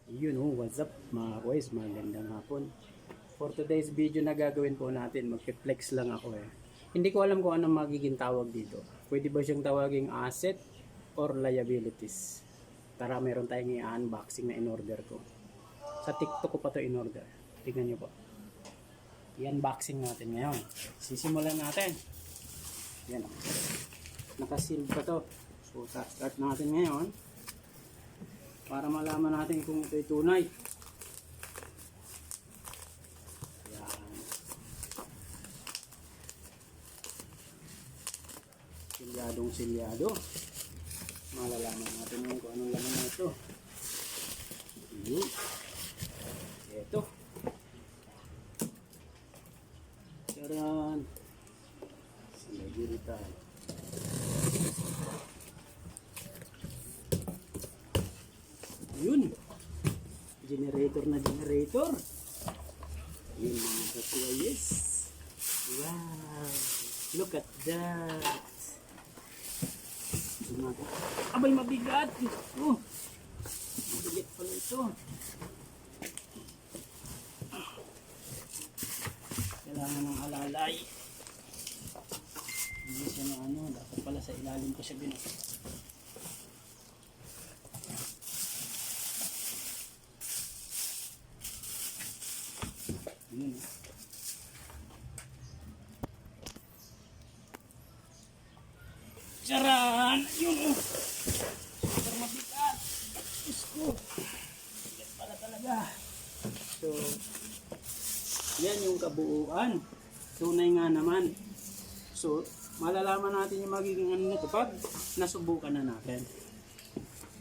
Yun oh, what's up mga boys, magandang hapon. For today's video na gagawin po natin, mag-flex lang ako eh. Hindi ko alam kung anong magiging tawag dito. Pwede ba siyang tawaging asset or liabilities? Tara, meron tayong i-unboxing na in-order ko. Sa TikTok ko pa to in-order. Tingnan nyo po. I-unboxing natin ngayon. Sisimulan natin. Yan o. Nakaseal pa to. So, start natin ngayon. Para malaman natin kung ito'y tunay. Yan. Silyadong silyado. Malalaman natin ngayon kung anong laman na ito. Yun. Ito. Charan. Silagiri tayo. Yun. Generator na generator. Yun mga kapwa, yes. Wow. Look at that. Abay, mabigat. Oh. Mabigat pala ito. Kailangan ng alalay. Hindi siya na ano. Dapat pala sa ilalim ko siya binasa. Yun. Charan! Yun! Super mabigat! Diyos ko! Bigat pala talaga. So, yan yung kabuuan. Tunay nga naman. So, malalaman natin yung magiging ano nito pag nasubukan na natin.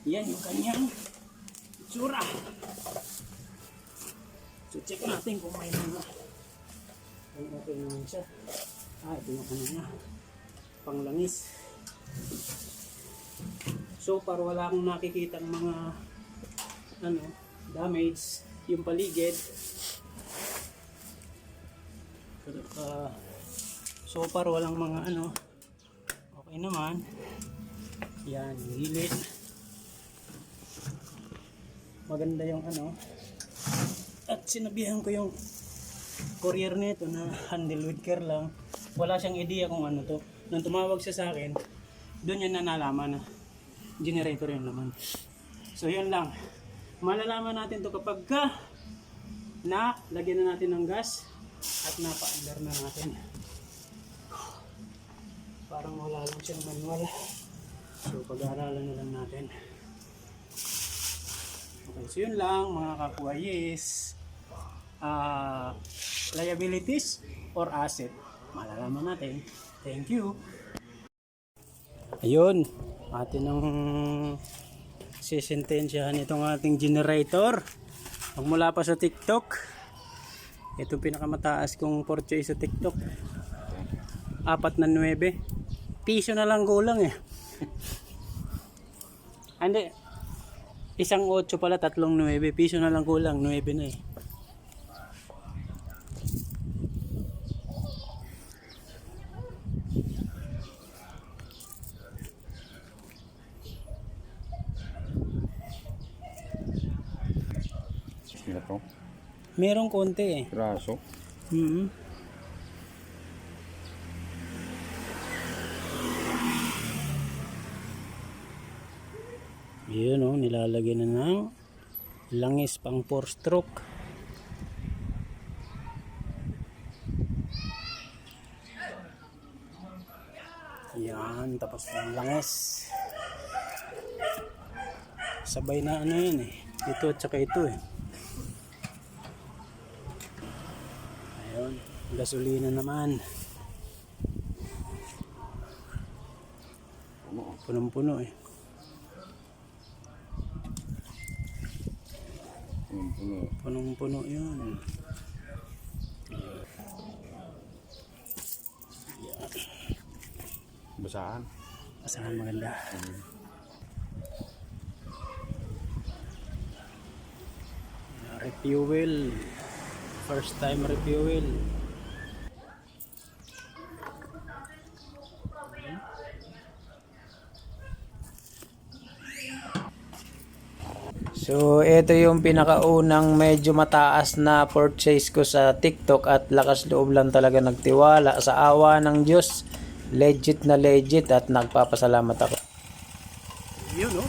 Yan yung kanyang itsura. So, check natin kung may mga okay naman siya. Ito yung ano niya. Panglangis. So, para wala akong nakikita ng mga damage yung paligid. So far walang mga okay naman. Yan, gilid. Maganda yung at sinabihan ko yung courier nito na handle with care lang. Wala siyang idea kung ano to. Nung tumawag siya sa akin, doon yun na nalaman na generator yung laman. So yun lang. Malalaman natin to kapag lagyan na natin ng gas at napa-under na natin. Parang wala lang siyang manual. So pag-aaralan na lang natin. Okay, so yun lang mga kakuwayis. Liabilities or asset, malalaman natin. Thank you. Ayun, atin ang sisentensyahan itong ating generator. Mula pa sa TikTok, itong pinakamataas kong purchase sa TikTok, 4,900 piso na lang kulang eh. Hindi, isang 8 pala, 3,900 piso na lang kulang, 9 na eh. Ito? Merong konti eh. Raso? Yun o, nilalagyan na ng langis pang 4 stroke. Yan, tapos ng langis. Sabay na yan eh. Ito at saka ito eh. Ayun, gasolina naman. Punong-puno eh. Punong-puno yun. Basahan? Basahan maganda. Refuel. First time refuel. So, ito yung pinakaunang medyo mataas na purchase ko sa TikTok at lakas loob lang talaga nagtiwala sa awa ng Diyos. Legit na legit at nagpapasalamat ako. Yun, no?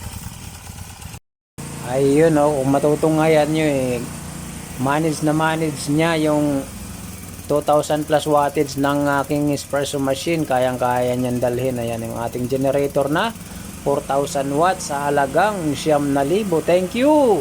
Ayun, kung matutunghayan nyo manage na manage niya yung 2,000 plus wattage ng aking espresso machine. Kayang-kaya niyan dalhin. Ayan yung ating generator na 4,000 watts sa halagang 9,000. Thank you!